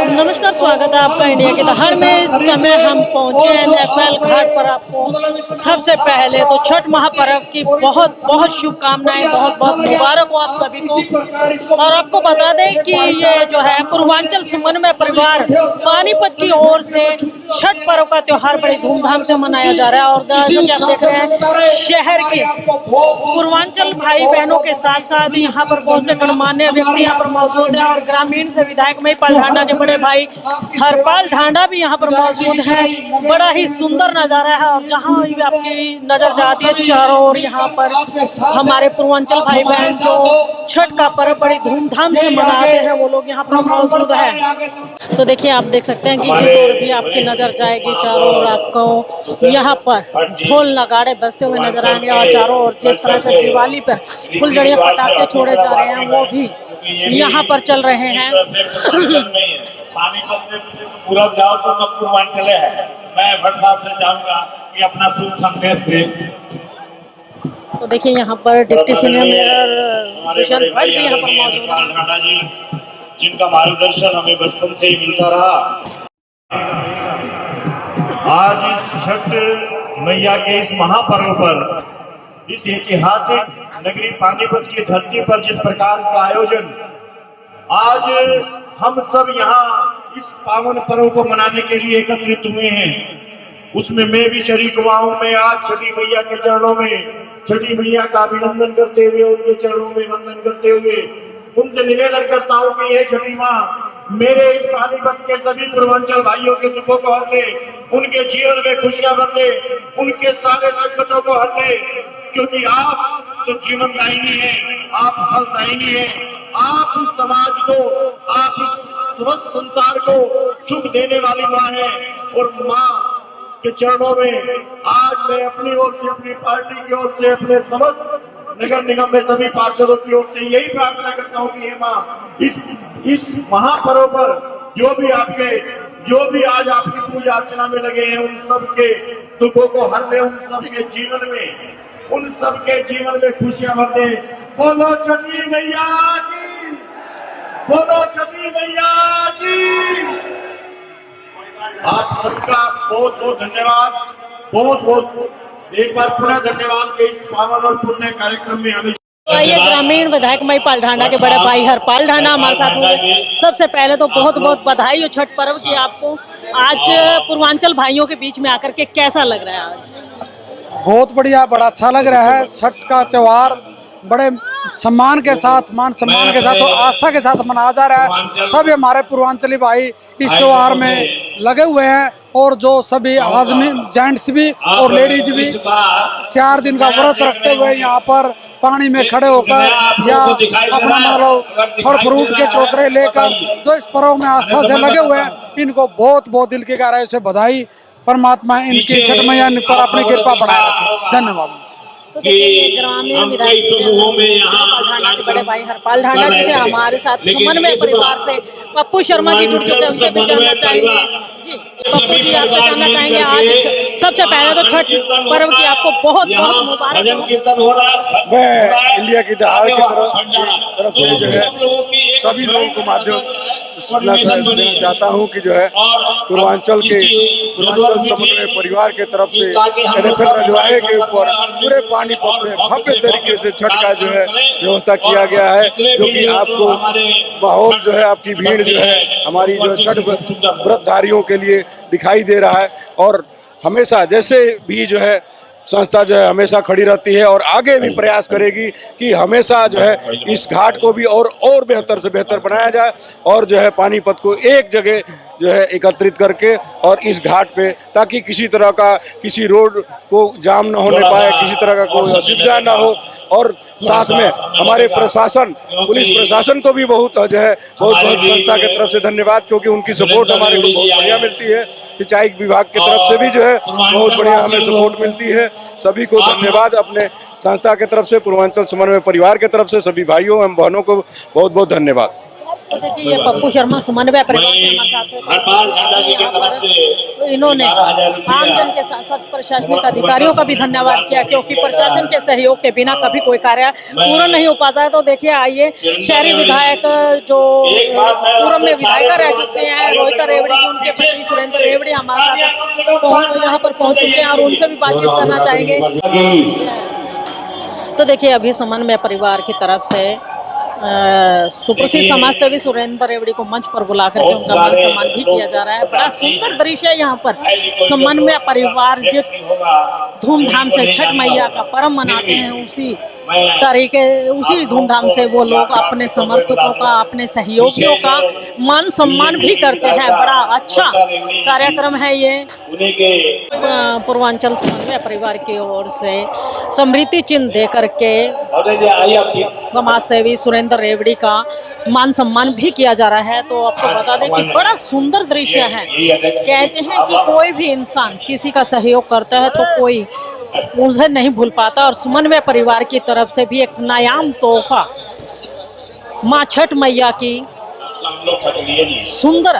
नमस्कार, स्वागत है आपका इंडिया के दहाड़ में। इस समय हम पहुंचे हैं नेपाल घाट पर। आपको सबसे पहले तो छठ महापर्व की बहुत बहुत शुभकामनाएं, बहुत बहुत मुबारक हो आप सभी को। और आपको बता दें कि ये जो है पूर्वांचल समन्वय परिवार पानीपत की ओर से छठ पर्व का त्योहार बड़ी धूमधाम से मनाया जा रहा है। और जैसा कि आप देख रहे हैं, शहर के पूर्वांचल भाई बहनों के साथ साथ यहाँ पर बहुत से गणमान्य व्यक्ति यहाँ पर मौजूद है। और ग्रामीण से विधायक महिपाल ढांडा के बड़े भाई हरपाल ढांडा भी यहाँ पर मौजूद है। बड़ा ही सुंदर नज़ारा है। और जहाँ भी आपकी नजर जाती है चारों ओर यहाँ पर हमारे पूर्वांचल भाई बहन जो छठ का पर्व बड़ी धूमधाम से मनाते हैं, वो लोग यहाँ पर मौजूद है। तो देखिए, आप देख सकते हैं कि जिस ओर भी आपकी नजर जाएगी चारों ओर आपको यहाँ पर ढोल नगाड़े बजते हुए नजर आएंगे। और चारों ओर जिस तरह से दिवाली पर फुलझड़ियाँ पटाखे छोड़े जा रहे हैं, वो भी यहाँ पर चल रहे हैं। पानीपत में पूरा जाओ तो सब पूर्वांचल है। मैं भट्ट साहब से चाहूंगा कि अपना शुभ संदेश दे। तो देखिए, यहाँ पर deputy senior mayor Dushyant Bhatt भी यहाँ पर मौजूद है, जी जिनका मार्गदर्शन हमें बचपन से ही मिलता रहा। आज इस छठ मैया के इस महापर्व पर, इस ऐतिहासिक नगरी पानीपत की धरती पर जिस प्रकार का आयोजन आज हम सब यहाँ इस पावन पर्व को मनाने के लिए एकत्रित हुए हैं, उसमें मैं भी शरीक हुआ हूँ। मैं आज छठी मैया के चरणों में, छठी मैया का अभिनंदन करते हुए, उनके चरणों में वंदन करते हुए उनसे निवेदन करता हूँ कि ये छठी माँ मेरे इस पानीपत के सभी पूर्वांचल भाइयों के दुखों को हर ले, उनके जीवन में खुशियां भर दे, उनके सारे संकटों को हर ले, क्योंकि आप तो जीवन दायिनी है, आप फल दायिनी है। आप इस समाज को, आप इस समस्त संसार को सुख देने वाली माँ है। और माँ के चरणों में आज मैं अपनी ओर से, अपनी पार्टी की ओर से, अपने समस्त नगर निगम में सभी पार्षदों की ओर से यही प्रार्थना करता हूँ कि ये माँ इस महापर्व पर जो भी आज आपकी पूजा अर्चना में लगे हैं, उन सबके दुखों को हर ले, उन सबके जीवन में खुशियां भर दे। बोलो छठी मैया की, बोलो छठी मैया की। आप सबका बहुत बहुत धन्यवाद, बहुत बहुत एक बार पुनः धन्यवाद के इस पावन और पुण्य कार्यक्रम में हमें। ये ग्रामीण विधायक महिपाल ढांडा के बड़े भाई हरपाल ढांडा हमारे साथ हुए। सबसे पहले तो बहुत बहुत बधाई हो छठ पर्व की आपको। आज पूर्वांचल भाइयों के बीच में आकर के कैसा लग रहा है? आज बहुत बढ़िया, बड़ा अच्छा लग रहा है। छठ का त्योहार बड़े सम्मान के साथ, मान सम्मान के साथ और आस्था के साथ मनाया जा रहा है। सभी हमारे पूर्वांचली भाई इस त्योहार में लगे हुए हैं। और जो सभी आदमी, जेंट्स भी और लेडीज भी 4 दिन का व्रत रखते हुए यहाँ पर पानी में खड़े होकर या अपना मान लो फल फ्रूट के टोकरे लेकर जो इस पर्व में आस्था से लगे हुए हैं, इनको बहुत बहुत दिल की गहराई से बधाई। परमात्मा इनकी छठ मैया पर अपनी कृपा बढ़ाए रखे। धन्यवाद। तो देखिए, ग्रामीण विधायक के बड़े भाई हरपाल ढांडा जी थे हमारे साथ। समन्वय परिवार से पप्पू शर्मा जी जुड़ चुके हैं, उनसे भी जानना चाहेंगे। जी पप्पू जी, आपसे जानना चाहेंगे, आज सबसे पहले तो छठ पर्व की आपको बहुत बहुत मुबारक। मैं इंडिया की दहाड़ की तरफ से जो है सभी लोगों को माध्यम देना चाहता हूँ कि जो है पूर्वांचल समन्वय परिवार के तरफ से NFL रजवाड़े के ऊपर पूरे पानीपत में भव्य तरीके से छठ का जो है व्यवस्था किया गया है, जो कि आपको माहौल जो है, आपकी भीड़ जो है हमारी जो छठ व्रतधारियों के लिए दिखाई दे रहा है। और हमेशा जैसे भी जो है संस्था जो है हमेशा खड़ी रहती है और आगे भी प्रयास करेगी कि हमेशा जो है इस घाट को भी और बेहतर से बेहतर बनाया जाए और जो है पानीपत को एक जगह जो है एकत्रित करके और इस घाट पे, ताकि किसी तरह का किसी रोड को जाम न होने पाए, किसी तरह का कोई असुविधा ना हो। और साथ में हमारे प्रशासन, पुलिस प्रशासन को भी बहुत जो है बहुत संस्था की तरफ से धन्यवाद, क्योंकि उनकी सपोर्ट हमारे को बहुत बढ़िया मिलती है। सिंचाई विभाग की तरफ से भी जो है बहुत बढ़िया हमें सपोर्ट मिलती है। सभी को धन्यवाद। अपने संस्था की तरफ से, पूर्वांचल समन्वय परिवार की तरफ से सभी भाइयों एवं बहनों को बहुत बहुत धन्यवाद। तो देखिए ये पप्पू शर्मा समन्वय परिवार से हमारे साथ हरपाल झंडा जी की तरफ से तो इन्होंने 11,000 रुपया आमजन के साथ साथ प्रशासनिक अधिकारियों का भी धन्यवाद किया, क्योंकि प्रशासन के सहयोग के बिना कभी कोई कार्य पूर्ण नहीं हो पाता है। तो देखिए आइए शहरी विधायक जो पूर्व में विधायक रह चुके हैं रोहिता रेवड़ी जी, उनके पति सुरेंद्र रेवड़ी हमारे साथ यहाँ पर पहुंच चुके हैं और उनसे भी बातचीत करना चाहेंगे। तो देखिए अभी समन्वय परिवार की तरफ से सुप्रसिद्ध समाज सेवी सुरेंद्र रेवड़ी को मंच पर बुलाकर के उनका मान सम्मान भी किया जा रहा है। बड़ा सुंदर दृश्य है यहाँ पर। समन्वय परिवार जिस धूमधाम से छठ मैया का पर्व मनाते हैं उसी तरीके उसी धूमधाम से वो लोग अपने समर्थकों का अपने सहयोगियों का मान सम्मान भी करते हैं। बड़ा अच्छा कार्यक्रम है ये। पूर्वांचल समन्वय परिवार की ओर से स्मृति चिन्ह दे करके समाज सेवी सुरेंद्र रेवड़ी का मान सम्मान भी किया जा रहा है। तो आपको बता दें कि बड़ा सुंदर दृश्य है। कहते हैं कि कोई भी इंसान किसी का सहयोग करता है तो कोई उसे नहीं भूल पाता, और समन्वय परिवार की तरफ से भी एक नायाब तोहफा माँ छठ मैया की सुंदर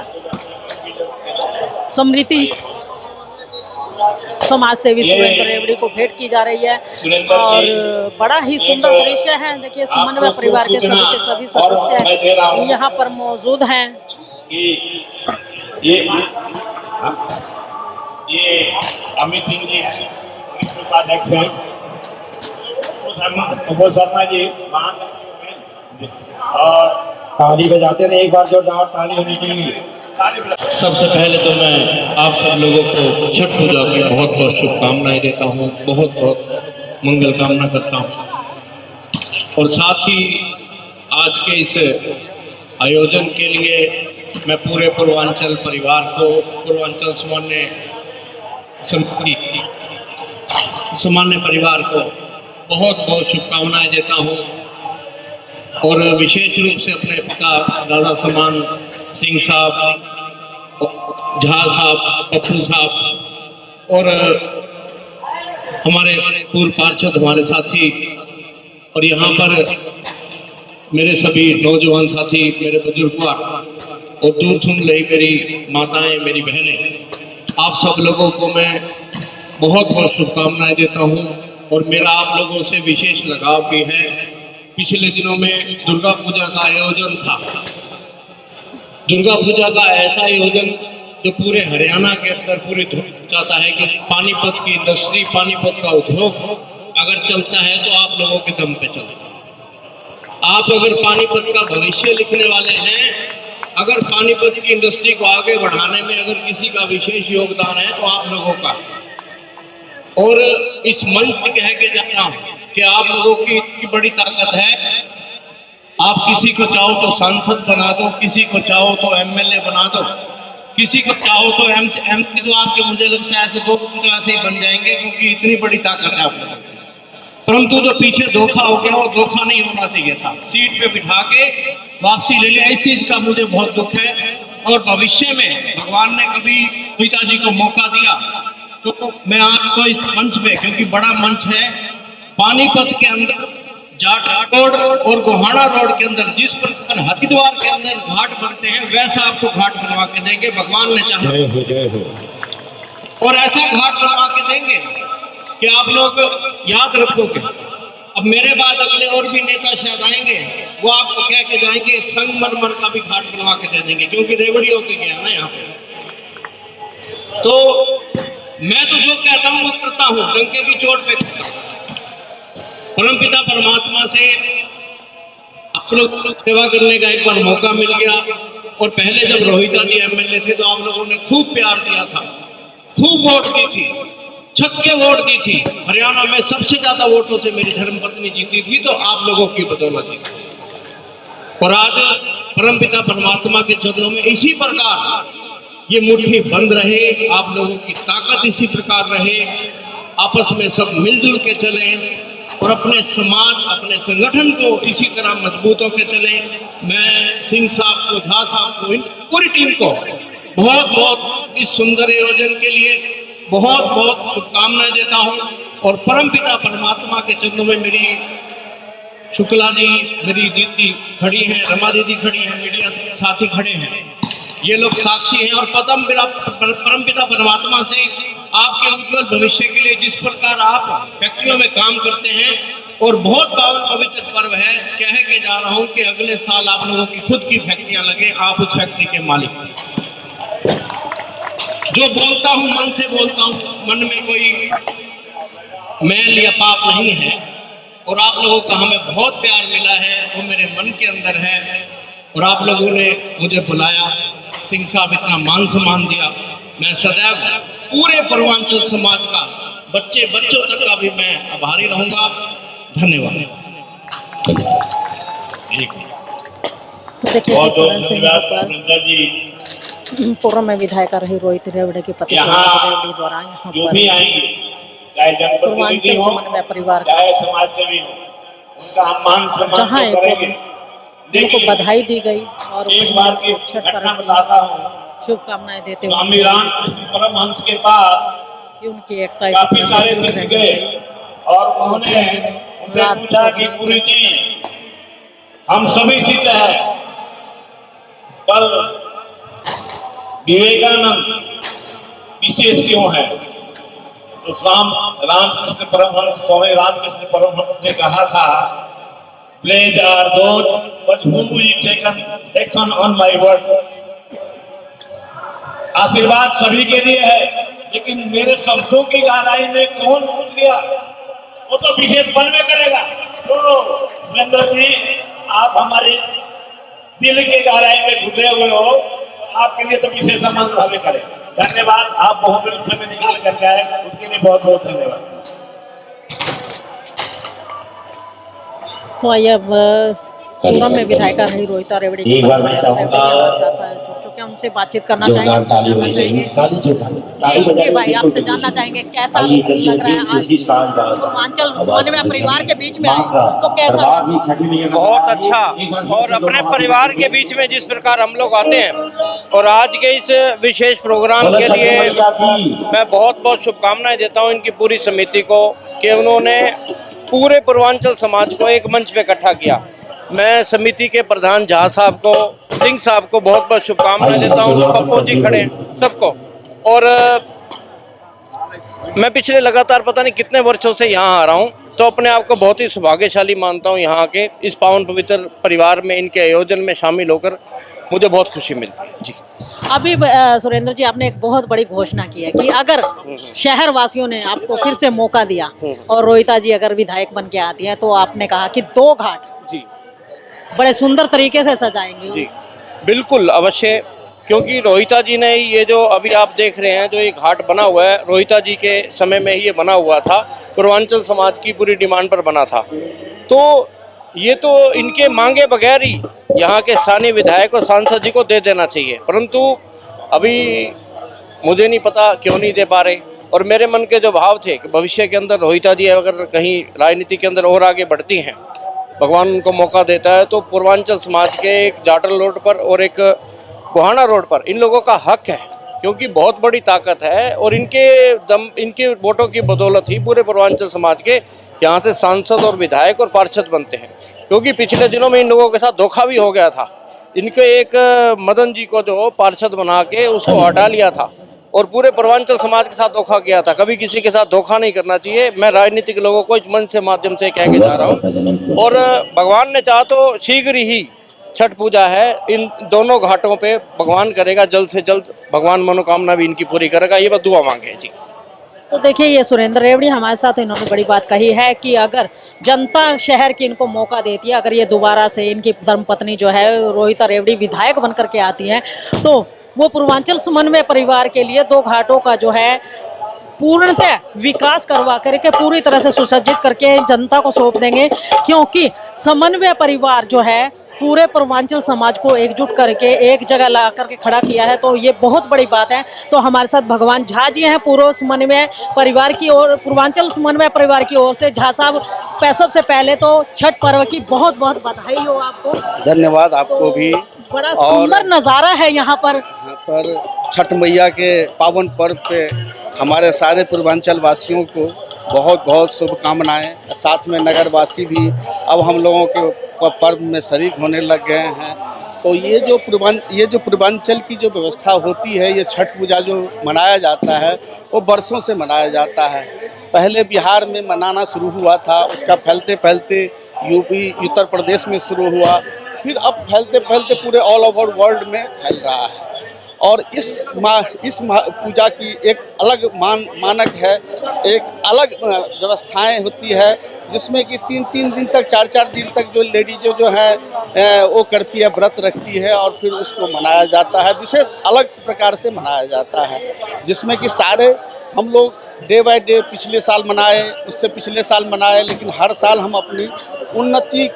स्मृति समाज सेवी सुरेंद्र रेवड़ी को भेंट की जा रही है। और बड़ा ही सुंदर दृश्य है। देखिए समन्वय परिवार के सभी सदस्य यहाँ पर मौजूद हैं। ये अमित सिंह जी हैं, उपाध्यक्ष हैं, वो शर्मा जी और ताली बजाते रहे एक बार, जोरदार ताली होनी चाहिए। सबसे पहले तो मैं आप सब लोगों को छठ पूजा की बहुत बहुत शुभकामनाएं देता हूँ, बहुत बहुत मंगल कामना करता हूँ। और साथ ही आज के इस आयोजन के लिए मैं पूरे पूर्वांचल परिवार को, पूर्वांचल सामान्य परिवार को बहुत बहुत शुभकामनाएं देता हूँ। और विशेष रूप से अपने पिता दादा समान सिंह साहब, झा साहब, पप्पू साहब और हमारे पूर्व पार्षद, हमारे साथी, और यहाँ पर मेरे सभी नौजवान साथी, मेरे बुजुर्ग और दूर सुन रही मेरी माताएं, मेरी बहनें, आप सब लोगों को मैं बहुत बहुत शुभकामनाएं देता हूँ। और मेरा आप लोगों से विशेष लगाव भी है। पिछले दिनों में दुर्गा पूजा का आयोजन था। दुर्गा पूजा का ऐसा आयोजन जो पूरे हरियाणा के अंदर पूरे चाहता है कि पानीपत की इंडस्ट्री, पानीपत का उद्योग अगर चलता है तो आप लोगों के दम पे चलता है। आप अगर पानीपत का भविष्य लिखने वाले हैं, अगर पानीपत की इंडस्ट्री को आगे बढ़ाने में अगर किसी का विशेष योगदान है तो आप लोगों का। और इस मंच पे कह के जाता हूं कि आप लोगों की इतनी बड़ी ताकत है, आप किसी को चाहो तो सांसद बना दो, किसी को चाहो तो एमएलए बना दो, किसी को चाहो तो एमपी, तो आपके मुझे लगता है ऐसे दो तो ऐसे ही बन जाएंगे, क्योंकि इतनी बड़ी ताकत है आप लोगों की। परंतु जो पीछे धोखा हो गया वो धोखा नहीं होना चाहिए था। सीट पे बिठा के वापसी ले लिया, इस चीज का मुझे बहुत दुख है। और भविष्य में भगवान ने कभी पिताजी को मौका दिया तो मैं आपको इस मंच पे, क्योंकि बड़ा मंच है, पानीपत के अंदर जाट रोड और गोहाना रोड के अंदर जिस प्रकार हरिद्वार के अंदर घाट बनते हैं वैसा आपको घाट बनवा के देंगे, भगवान ने चाहा। और ऐसा घाट बनवा के देंगे कि आप लोग याद रखोगे। अब मेरे बाद अगले और भी नेता शायद आएंगे, वो आपको कह के जाएंगे संगमरमर का भी घाट बनवा के दे देंगे, क्योंकि रेवड़ी होके गया ना यहाँ पे। तो मैं तो जो कहता हूँ वो करता हूँ, डंके की चोट पे करता हूँ। परमपिता परमात्मा से आप लोग सेवा करने का एक बार मौका मिल गया। और पहले जब रोहिता जी एमएलए थे तो आप लोगों ने खूब प्यार दिया था, खूब वोट दी थी, छक्के वोट दी थी। हरियाणा में सबसे ज्यादा वोटों से मेरी धर्मपत्नी जीती थी, तो आप लोगों की बदौलत जीती। और आज परमपिता परमात्मा के चरणों में इसी प्रकार ये मुट्ठी बंद रहे, आप लोगों की ताकत इसी प्रकार रहे, आपस में सब मिलजुल के चलें और अपने समाज, अपने संगठन को इसी तरह मजबूत होकर चले। मैं सिंह साहब को, झा साहब को, इन पूरी टीम को बहुत बहुत इस सुंदर आयोजन के लिए बहुत बहुत शुभकामनाएं देता हूं। और परमपिता परमात्मा के चरणों में मेरी शुक्ला जी मेरी दीदी खड़ी हैं, रमा दीदी खड़ी हैं, मीडिया साथी खड़े हैं, ये लोग साक्षी हैं। और परमपिता परमात्मा से आपके उज्जवल भविष्य के लिए जिस प्रकार आप फैक्ट्रियों में काम करते हैं और बहुत पावन पवित्र पर्व है, कह के जा रहा हूं कि अगले साल आप लोगों की खुद की फैक्ट्रियां लगे, आप उस फैक्ट्री के मालिक थे। जो बोलता हूं मन से बोलता हूं, मन में कोई मैल या पाप नहीं है, और आप लोगों का हमें बहुत प्यार मिला है, वो मेरे मन के अंदर है। और आप लोगों ने मुझे बुलाया, सिंह साहब इतना मान सम्मान दिया, मैं सदैव पूरे पूर्वांचल समाज का, बच्चों तक का भी मैं आभारी रहूंगा। धन्यवाद। तो देखिए बहुत किस तरह बहुत से धन्यवाद यहाँ पर सुरेंद्र जी। पूर्व में विधायक रही रोहित रेवड़े के पति यहाँ रेवड़ी द्वारा यहाँ जो पर भी आएंगे, चाहे जनप्रतिनिधि पूर्वांचल हो, समन्वय परिवार चाहे समाज सेवी हो, उनका हम मान जहाँ सम्मान तो करेंगे। उनको लेकिन बधाई दी गई और एक बार की छठ घटना पर्व बताता हूँ। की शुभकामनाएं देते हुए स्वामी रामकृष्ण परमहंस के पास कि उनकी एकता काफी सारे शिष्य गए और उन्होंने उनसे पूछा कि गुरु जी, हम सभी सिद्ध है, पर विवेकानंद विशेष क्यों है? तो रामकृष्ण परमहंस, स्वामी रामकृष्ण परमहंस ने कहा था, Blessed are those but whom we taken action on my word. आशीर्वाद सभी के लिए है, लेकिन मेरे शब्दों की गहराई में कौन कूद गया, वो तो विशेष बल में करेगा। तो सुरेंद्र जी, आप हमारे दिल के गहराई में घुसे हुए हो, आपके लिए तो विशेष सम्मान भावे करें। धन्यवाद, आप बहुत समय निकाल करके आए, उसके लिए बहुत बहुत धन्यवाद। तो आइए अब पूर्व में विधायक रही रोहित रेवड़ी की एक बार मैं चाहूंगा जुड़ चुके हैं, उनसे बातचीत करना जोरदार ताली होनी चाहिए। ताली जी भाई, आपसे जानना चाहेंगे कैसा लग रहा है आज पूर्वांचल समन्वय परिवार के बीच में आए, तो कैसा? बहुत अच्छा। और अपने परिवार के बीच में जिस प्रकार हम लोग आते हैं, और आज के इस विशेष प्रोग्राम के लिए मैं बहुत बहुत शुभकामनाएं देता हूं इनकी पूरी समिति को, कि उन्होंने पूरे पूर्वांचल समाज को एक मंच पे इकट्ठा किया। मैं समिति के प्रधान झा साहब को, सिंह साहब को बहुत बहुत शुभकामनाएं देता हूँ, पप्पू जी खड़े सबको। और मैं पिछले लगातार पता नहीं कितने वर्षों से यहाँ आ रहा हूँ, तो अपने आप को बहुत ही सौभाग्यशाली मानता हूँ। यहाँ के इस पावन पवित्र परिवार में, इनके आयोजन में शामिल होकर मुझे बहुत खुशी मिलती है। जी, अभी सुरेंद्र जी, आपने एक बहुत बड़ी घोषणा की है कि अगर शहर वासियों ने आपको फिर से मौका दिया और रोहिता जी अगर विधायक बन के आती हैं, तो आपने कहा कि 2 घाट जी बड़े सुंदर तरीके से सजाएंगे। जी बिल्कुल अवश्य, क्योंकि रोहिता जी ने ये जो अभी आप देख रहे हैं, जो ये घाट बना हुआ है, रोहिता जी के समय में ही ये बना हुआ था, पूर्वांचल समाज की पूरी डिमांड पर बना था। तो ये तो इनके मांगे बगैर ही यहाँ के स्थानीय विधायक और सांसद जी को दे देना चाहिए, परंतु अभी मुझे नहीं पता क्यों नहीं दे पा रहे। और मेरे मन के जो भाव थे कि भविष्य के अंदर रोहिता जी अगर कहीं राजनीति के अंदर और आगे बढ़ती हैं, भगवान उनको मौका देता है, तो पूर्वांचल समाज के एक जाटल रोड पर और एक गोहाना रोड पर इन लोगों का हक है, क्योंकि बहुत बड़ी ताकत है। और इनके वोटों की बदौलत ही पूरे पूर्वांचल समाज के यहाँ से सांसद और विधायक और पार्षद बनते हैं। क्योंकि पिछले दिनों में इन लोगों के साथ धोखा भी हो गया था। इनके एक मदन जी को जो पार्षद बना के उसको हटा लिया था, और पूरे पूर्वांचल समाज के साथ धोखा किया था। कभी किसी के साथ धोखा नहीं करना चाहिए। मैं राजनीतिक लोगों को इस मंच से माध्यम से कह के जा रहा हूँ। और भगवान ने चाहा तो शीघ्र ही छठ पूजा है, इन दोनों घाटों पे भगवान करेगा, जल्द से जल्द भगवान मनोकामना भी इनकी पूरी करेगा, ये बस दुआ मांगे। जी, तो देखिए, ये सुरेंद्र रेवड़ी हमारे साथ, इन्होंने बड़ी बात कही है कि अगर जनता शहर की इनको मौका देती है, अगर ये दोबारा से इनकी धर्मपत्नी जो है रोहिता रेवड़ी विधायक बन करके आती हैं, तो वो पूर्वांचल समन्वय परिवार के लिए 2 घाटों का जो है पूर्णतः विकास करवा करके पूरी तरह से सुसज्जित करके जनता को सौंप देंगे। क्योंकि समन्वय परिवार जो है पूरे पूर्वांचल समाज को एकजुट करके एक जगह ला करके खड़ा किया है, तो ये बहुत बड़ी बात है। तो हमारे साथ भगवान झा जी हैं, पूर्व समन्वय परिवार की ओर, पूर्वांचल समन्वय परिवार की ओर से। झा साहब, सबसे पहले तो छठ पर्व की बहुत बहुत बधाई हो आपको। धन्यवाद आपको भी। बड़ा सुंदर नज़ारा है यहाँ पर छठ मैया के पावन पर्व पे हमारे सारे पूर्वांचल वासियों को बहुत बहुत शुभकामनाएं। साथ में नगरवासी भी अब हम लोगों के पर्व में शरीक होने लग गए हैं। तो ये जो पूर्वांचल की जो व्यवस्था होती है, ये छठ पूजा जो मनाया जाता है वो बरसों से मनाया जाता है। पहले बिहार में मनाना शुरू हुआ था, उसका फैलते फैलते यूपी उत्तर प्रदेश में शुरू हुआ, फिर अब फैलते फैलते पूरे ऑल ओवर वर्ल्ड में फैल रहा है। और इस पूजा की एक अलग मानक है, एक अलग व्यवस्थाएं होती है, जिसमें कि 3-3 दिन तक 4-4 दिन तक जो लेडीज जो है वो करती है, व्रत रखती है और फिर उसको मनाया जाता है। विशेष अलग प्रकार से मनाया जाता है, जिसमें कि सारे हम लोग डे बाय डे पिछले साल मनाए, उससे पिछले साल मनाए, लेकिन हर साल हम अपनी उन्नति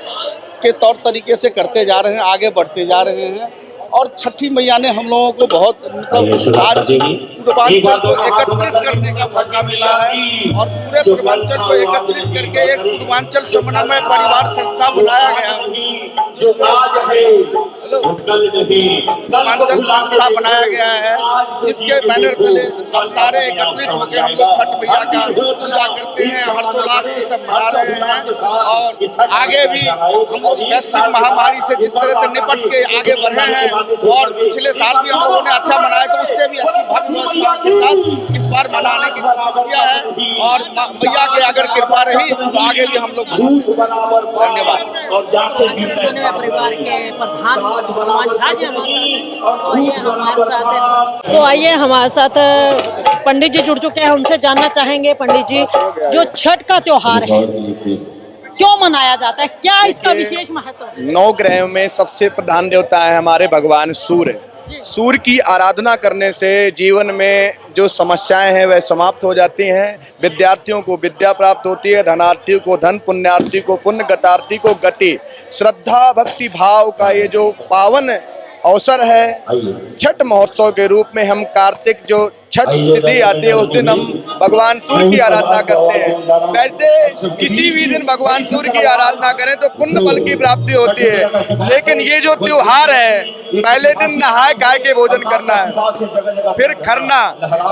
के तौर तरीके से करते जा रहे हैं, आगे बढ़ते जा रहे हैं। और छठी मैया ने हम लोगों को बहुत मतलब आज पूर्वांचल को एकत्रित करने का मौका मिला है और पूरे पूर्वांचल को एकत्रित करके एक पूर्वांचल समन्वय परिवार संस्था बनाया गया, पूर्वांचल संस्था बनाया गया है, जिसके बैनर तले हम सारे एकत्रित होकर हम लोग छठ मैया का पूजा करते हैं, हर्षोल्लास से सब मना रहे हैं। और आगे भी हम लोग वैश्विक महामारी से जिस तरह से निपट के आगे बढ़े हैं और पिछले साल भी हम लोगों ने अच्छा मनाया, तो उससे भी अच्छी भव्य व्यवस्था के साथ इस बार मनाने की कोशिश किया है। और मैया की अगर कृपा रही तो आगे भी हम लोग धन्यवाद। परिवार के प्रधान भगवान झा जी हमारे साथ हैं। तो आइए हमारे साथ पंडित जी जुड़ चुके हैं, उनसे जानना चाहेंगे पंडित जी, जो छठ का त्योहार है क्यों मनाया जाता है, क्या इसका विशेष महत्व है? 9 ग्रहों में सबसे प्रधान देवता है हमारे भगवान सूर्य। सूर्य की आराधना करने से जीवन में जो समस्याएं हैं वह समाप्त हो जाती हैं। विद्यार्थियों को विद्या प्राप्त होती है, धनार्थी को धन, पुण्यार्थी को पुण्य, गतार्थी को गति। श्रद्धा भक्ति भाव का ये जो पावन अवसर है, छठ महोत्सव के रूप में हम कार्तिक जो छठ तिथि आती है उस दिन हम भगवान सूर्य की आराधना करते हैं। वैसे किसी भी दिन भगवान सूर्य की आराधना करें तो पुण्य फल की प्राप्ति होती है, लेकिन ये जो त्योहार है, पहले दिन नहाए खाए के भोजन करना है, फिर खरना,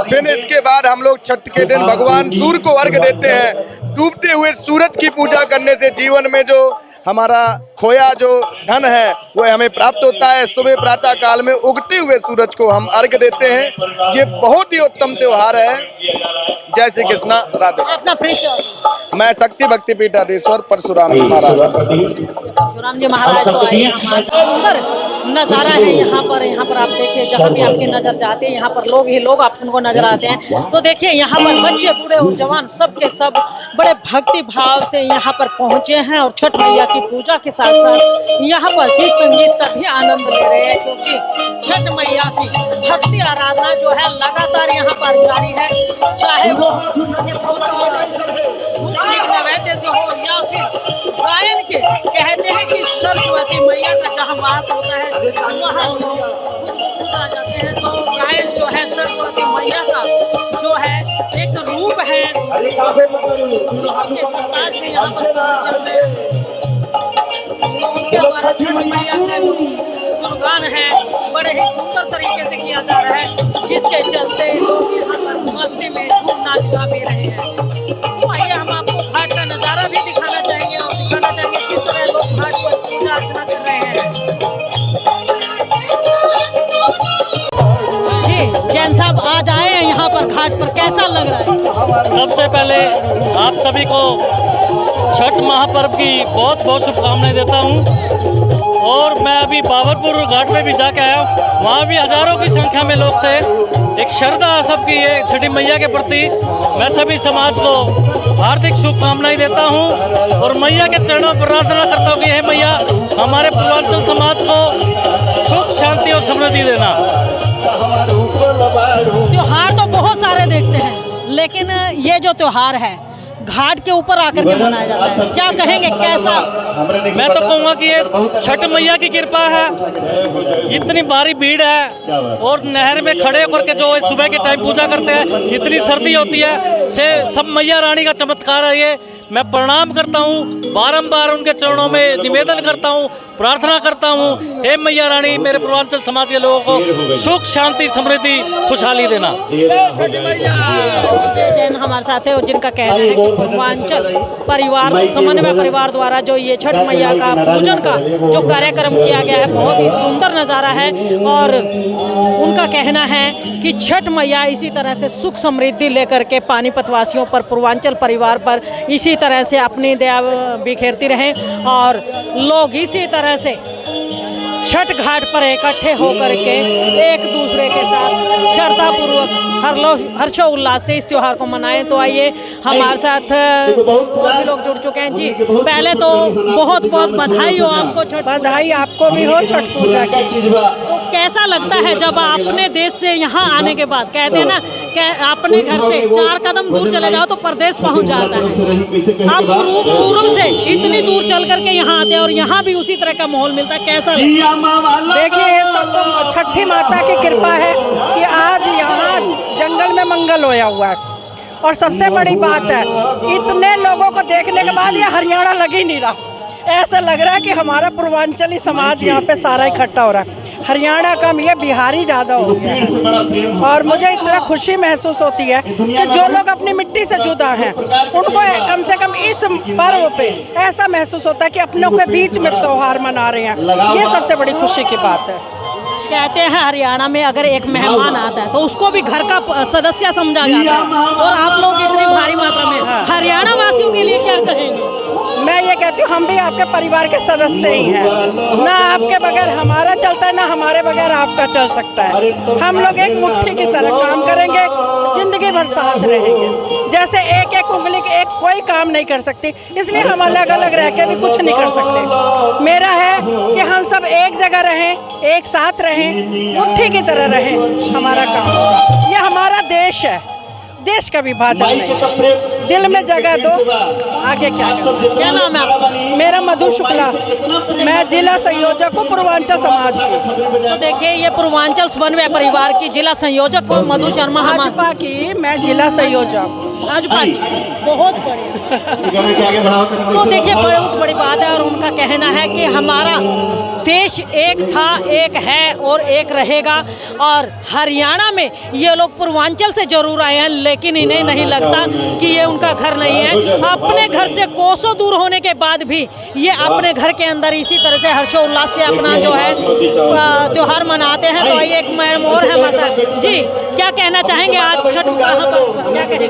फिर इसके बाद हम लोग छठ के दिन भगवान सूर्य को अर्घ देते हैं। डूबते हुए सूरज की पूजा करने से जीवन में जो हमारा खोया जो धन है वह हमें प्राप्त होता है। सुबह प्रातः काल में उगते हुए सूरज को हम अर्घ देते हैं। ये बहुत ही उत्तम त्योहार है। जय श्री कृष्ण, राधे। अपना परिचय। मैं शक्ति भक्ति पीठाधीश्वर परशुराम महाराज। परशुराम जी महाराज तो आइए, सुंदर नज़ारा है यहाँ पर आप देखिए, जहाँ भी आपकी नज़र जाती है यहाँ पर लोग ही लोग आपको नजर आते हैं। तो देखिए यहाँ पर बच्चे बूढ़े और जवान सब के सब बड़े भक्ति भाव से यहाँ पर पहुँचे हैं और छठ मैया की पूजा के साथ साथ यहाँ पर गीत संगीत का भी आनंद ले रहे हैं, क्योंकि छठ मैया की भक्ति आराधना जो है लगातार यहाँ पर जारी है, चाहे वो नैवेद्य से हो या फिर गायन के। कहते हैं कि सरस्वती मैया का जहाँ वास होता है वहाँ आ जाते हैं। तो गायन जो है सरस्वती मैया का जो है एक रूप है, गान है बड़े ही सुंदर तरीके से किया जा रहा है, जिसके चलते लोग यहाँ पर मस्ती में झूम नाच गा भी रहे हैं। तो आइए हम आपको घाट का नज़ारा भी दिखाना चाहेंगे और दिखाना चाहेंगे किस तरह लोग घाट पर पूजा अर्चना कर रहे हैं। जी जैन साहब आज आए हैं यहाँ पर घाट पर, कैसा लग रहा है? सबसे पहले आप सभी को छठ महापर्व की बहुत बहुत शुभकामनाएं देता हूँ। और मैं अभी बाबरपुर घाट पे भी जाके आया, वहाँ भी हजारों की संख्या में लोग थे। एक श्रद्धा सबकी है छठी मैया के प्रति। मैं सभी समाज को हार्दिक शुभकामनाएं देता हूँ और मैया के चरणों पर प्रार्थना करता हूँ कि हे मैया हमारे पूर्वांचल समाज को सुख शांति और समृद्धि देना। त्योहार तो बहुत सारे देखते हैं, लेकिन ये जो त्योहार है घाट के ऊपर आकर के मनाया जाता है, क्या कहेंगे कैसा? मैं तो कहूँगा कि ये छठ मैया की कृपा है। इतनी भारी भीड़ है और नहर में खड़े होकर के जो सुबह के टाइम पूजा करते हैं, इतनी सर्दी होती है से सब मैया रानी का चमत्कार है। ये मैं प्रणाम करता हूँ, बारंबार उनके चरणों में निवेदन करता हूँ, प्रार्थना करता हूँ, हे मैया रानी मेरे पूर्वांचल समाज के लोगों को सुख शांति समृद्धि खुशहाली देना। जैन हमारे साथ है और जिनका कहना है कि पूर्वांचल परिवार समन्वय परिवार द्वारा जो ये छठ मैया का पूजन का जो कार्यक्रम किया गया है बहुत ही सुंदर नज़ारा है। और उनका कहना है कि छठ मैया इसी तरह से सुख समृद्धि लेकर के पानीपत वासियों पर, पूर्वांचल परिवार पर इसी तरह से अपनी दया बिखेरती रहें और लोग इसी तरह से छठ घाट पर इकट्ठे होकर के एक दूसरे के साथ श्रद्धापूर्वक हर्षोल्लास से इस त्यौहार को मनाएं। तो आइए हमारे साथ और भी लोग जुड़ चुके हैं। जी पहले तो बहुत बहुत बधाई हो आपको, छठ बधाई आपको भी हो छठ पूजा की। तो कैसा लगता है जब अपने देश से यहाँ आने के बाद, कहते हैं ना अपने घर से 4 कदम दूर चले जाओ तो परदेश पहुँच जाता है, आप पूर्व से इतनी दूर चल करके यहाँ आते हैं और यहाँ भी उसी तरह का माहौल मिलता है, कैसा लगता है? देखिए ये सब तो छठी माता की कृपा है कि आज यहाँ जंगल में मंगल होया हुआ है। और सबसे बड़ी बात है इतने लोगों को देखने के बाद ये हरियाणा लग ही नहीं रहा, ऐसा लग रहा है कि हमारा पूर्वांचली समाज यहाँ पे सारा इकट्ठा हो रहा है। हरियाणा कम, ये बिहारी ज़्यादा हो गया है। और मुझे इतना खुशी महसूस होती है कि जो लोग अपनी मिट्टी से जुदा हैं उनको कम से कम इस पर्व पे ऐसा महसूस होता है कि अपनों के बीच में त्योहार मना रहे हैं। ये सबसे बड़ी खुशी की बात है। कहते हैं हरियाणा में अगर एक मेहमान आता है तो उसको भी घर का सदस्य समझा जाता है, और आप लोग इतनी भारी मात्रा में हरियाणा वासियों के लिए क्या कहेंगे? मैं ये कहती हूँ हम भी आपके परिवार के सदस्य ही हैं, ना आपके बगैर हमारा चलता है ना हमारे बगैर आपका चल सकता है। हम लोग एक मुट्ठी की तरह काम करेंगे, जिंदगी भर साथ रहेंगे। जैसे एक एक उंगली के एक कोई काम नहीं कर सकती, इसलिए हम अलग अलग रह के भी कुछ नहीं कर सकते। मेरा है कि हम सब एक जगह रहें, एक साथ रहें, मुट्ठी की तरह रहें, हमारा काम होगा। ये हमारा देश है, देश का विभाजन नहीं, दिल में जगह दो, आगे क्या करें। क्या नाम है आपका? मेरा मधु शुक्ला, मैं जिला संयोजक हूँ पूर्वांचल समाज की। तो देखिए ये पूर्वांचल समन्वय परिवार की जिला संयोजक हो मधु शर्मा, भाजपा की मैं जिला संयोजक, भाजपा की, बहुत बढ़िया। तो देखिए बहुत बड़ी बात है और उनका कहना है कि हमारा देश एक था, एक है और एक रहेगा। और हरियाणा में ये लोग पूर्वांचल से जरूर आए हैं लेकिन इन्हें नहीं लगता कि ये उनका घर नहीं है। अपने घर से कोसों दूर होने के बाद भी ये अपने घर के अंदर इसी तरह से हर्षोल्लास से अपना जो है त्योहार मनाते हैं। तो आइए एक मैडम और है हमारे साथ। जी क्या कहना चाहेंगे आज छठ कहाँ पर, क्या कहेंगे?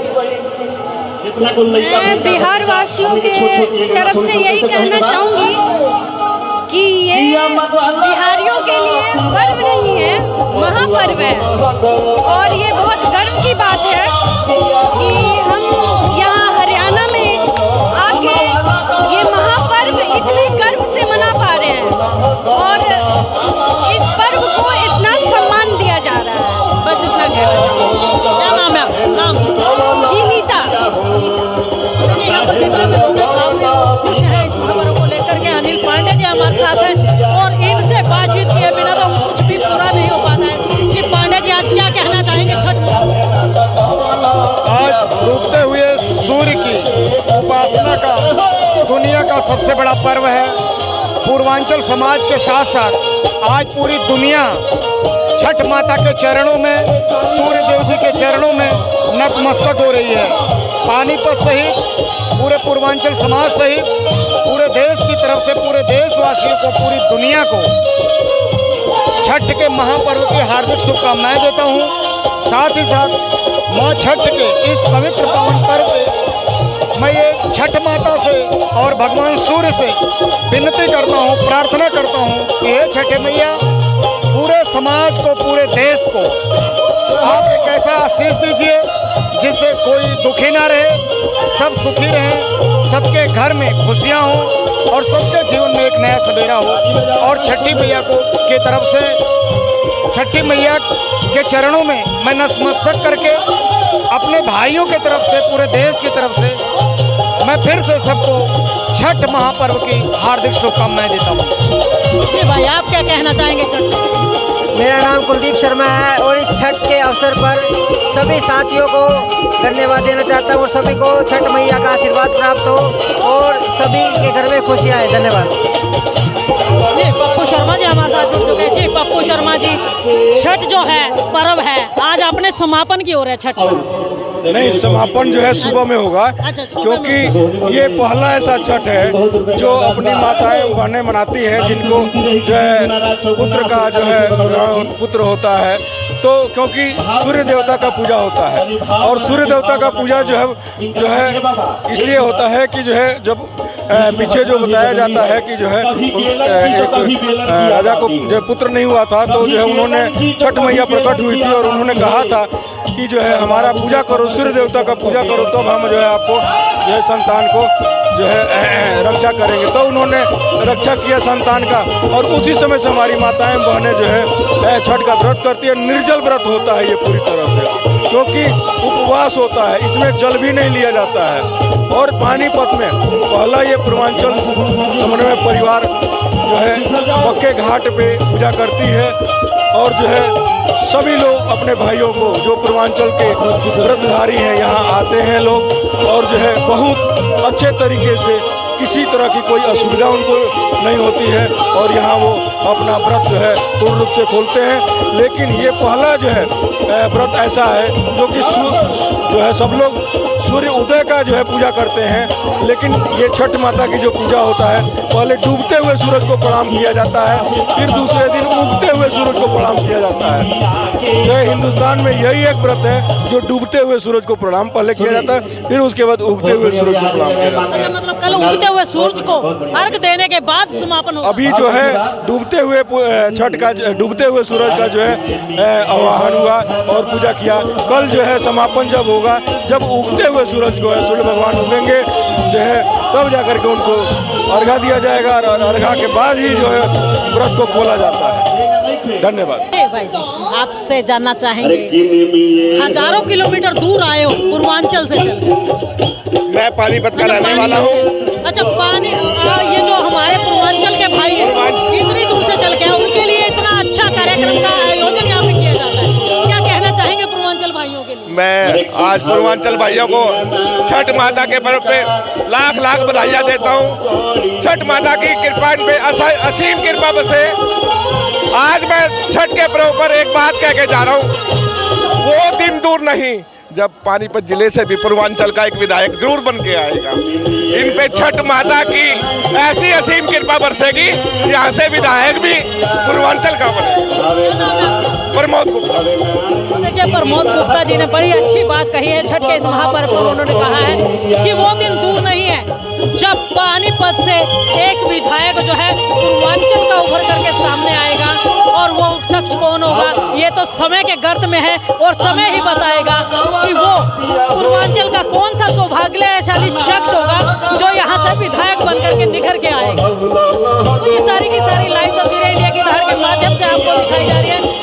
मैं बिहार वासियों के तरफ से यही कहना चाहूँगी कि ये बिहारियों के लिए पर्व नहीं है, महापर्व है। और ये बहुत गर्व की बात है कि हम यहाँ हरियाणा में आके ये महापर्व इतने गर्व से मना पा रहे हैं और इस पर्व को इतना सम्मान दिया जा रहा है। बस इतना कहना चाहूँगी। क्या नाम है आपका? नाम जी नीता। यहाँ पर खुश है इस खबरों को लेकर के। अनिल पांडे जी हमारे साथ हैं और इनसे बातचीत किए बिना तो कुछ भी पूरा नहीं हो पाता है कि पांडे जी आज क्या कहना चाहेंगे छठ में? आज डूबते हुए सूर्य की उपासना का दुनिया का सबसे बड़ा पर्व है। पूर्वांचल समाज के साथ साथ आज पूरी दुनिया छठ माता के चरणों में, सूर्य देव जी के चरणों में नतमस्तक हो रही है। पानीपत सहित पूरे पूर्वांचल समाज सहित पूरे देश की तरफ से पूरे देशवासियों को, पूरी दुनिया को छठ के महापर्व की हार्दिक शुभकामनाएं देता हूं। साथ ही साथ मां छठ के इस पवित्र पावन पर्व पे मैं ये छठ माता से और भगवान सूर्य से विनती करता हूं, प्रार्थना करता हूं कि हे छठ मैया पूरे समाज को, पूरे देश को आप एक ऐसा आशीष दीजिए जिससे कोई दुखी ना रहे, सब सुखी रहें, सबके घर में खुशियां हों और सबके जीवन में एक नया सवेरा हो। और छठी मैया को की तरफ से, छठी मैया के चरणों में मैं नतमस्तक करके अपने भाइयों की तरफ से, पूरे देश की तरफ से मैं फिर से सबको छठ महापर्व की हार्दिक शुभकामनाएं देता हूँ। जी भाई आप क्या कहना चाहेंगे छठ? मेरा नाम कुलदीप शर्मा है और इस छठ के अवसर पर सभी साथियों को धन्यवाद देना चाहता हूँ और सभी को छठ मैया का आशीर्वाद प्राप्त हो और सभी के घर में खुशियाँ आए। धन्यवाद। जी पप्पू शर्मा जी हमारे साथ जुड़ चुके हैं। जी पप्पू शर्मा जी, छठ जो है पर्व है, आज अपने समापन की ओर है छठ पर्व। नहीं, समापन जो है सुबह में होगा, क्योंकि ये पहला ऐसा छठ है जो अपनी माताएं बहनें मनाती हैं जिनको जो है पुत्र का जो है पुत्र होता है। तो क्योंकि सूर्य देवता का पूजा होता है और सूर्य देवता का पूजा जो है इसलिए होता है कि जो है जब पीछे जो बताया जाता है कि जो है एक राजा को जो पुत्र नहीं हुआ था तो जो है उन्होंने छठ मैया प्रकट हुई थी और उन्होंने कहा था कि जो है हमारा पूजा करो, सूर्य देवता का पूजा करो, तब तो हम जो है आपको जो है संतान को जो है रक्षा करेंगे। तो उन्होंने रक्षा किया संतान का और उसी समय से हमारी माताएं बहनें जो है छठ का व्रत करती है। निर्जल व्रत होता है ये पूरी तरह से, क्योंकि उपवास होता है, इसमें जल भी नहीं लिया जाता है। और पानीपत में पहला ये पूर्वांचल समन्वय परिवार जो है पक्के घाट पे पूजा करती है और जो है सभी लोग अपने भाइयों को जो पूर्वांचल के व्रतधारी हैं यहाँ आते हैं लोग और जो है बहुत अच्छे तरीके से किसी तरह की कोई असुविधा उनको नहीं होती है और यहाँ वो अपना व्रत जो है पूर्ण रूप से खोलते हैं। लेकिन ये पहला जो है व्रत ऐसा है जो कि जो है सब लोग सूर्य उदय का जो है पूजा करते हैं, लेकिन ये छठ माता की जो पूजा होता है पहले डूबते हुए सूरज को प्रणाम किया जाता है, फिर दूसरे दिन उगते हुए सूरज को प्रणाम किया जाता है। जो हिंदुस्तान में यही एक व्रत है जो डूबते हुए सूरज को प्रणाम पहले किया जाता है, फिर उसके बाद उगते हुए सूरज को प्रणाम किया जाता है। मतलब कल उगते हुए सूरज को अर्घ देने के बाद समापन होगा। अभी जो है डूबते हुए छठ का डूबते हुए सूरज का जो है आवाहन हुआ और पूजा किया। कल जो है समापन जब होगा, जब उगते हुए सूरज को है सूर्य भगवान उगेंगे जो है तब जाकर के उनको अर्घा दिया जाएगा और अर्घा के बाद ही जो है व्रत को खोला जाता है। धन्यवाद। भाई जी, आपसे जानना चाहेंगे, हजारों किलोमीटर दूर आए हो पूर्वांचल से चल। मैं पानीपत का रहने वाला हूँ। अच्छा, पानी ये जो हमारे पूर्वांचल के भाई हैं इतनी दूर से चल के उनके लिए इतना अच्छा कार्यक्रम का आयोजन यहाँ पे किया जाता है, क्या कहना चाहेंगे पूर्वांचल भाइयों के लिए? मैं आज पूर्वांचल भाइयों को छठ माता के पर्व पे लाख लाख बधाइयाँ देता हूँ। छठ माता की कृपा पे असीम कृपा बसे। आज मैं छठ के पर्व पर एक बात कह के जा रहा हूँ, वो दिन दूर नहीं जब पानीपत जिले से भी पूर्वांचल का एक विधायक जरूर बन के आएगा। इन पे छठ माता की ऐसी असीम कृपा बरसेगी, यहाँ से विधायक भी पूर्वांचल का बनेगा। प्रमोद गुप्ता। देखिए, प्रमोद गुप्ता जी ने बड़ी अच्छी बात कही है। छठ के इस महापर्व पर उन्होंने कहा है कि वो दिन दूर नहीं है जब पानीपत से एक विधायक जो है पूर्वांचल का उभर करके सामने आएगा और वो शख्स कौन होगा ये तो समय के गर्त में है और समय ही बताएगा कि वो पूर्वांचल का कौन सा सौभाग्यशाली शख्स होगा जो यहाँ से विधायक बन करके निखर के आएगा। तो ये सारी की सारी लाइव तस्वीरें इंडिया की लहर के माध्यम से आपको दिखाई जा रही है।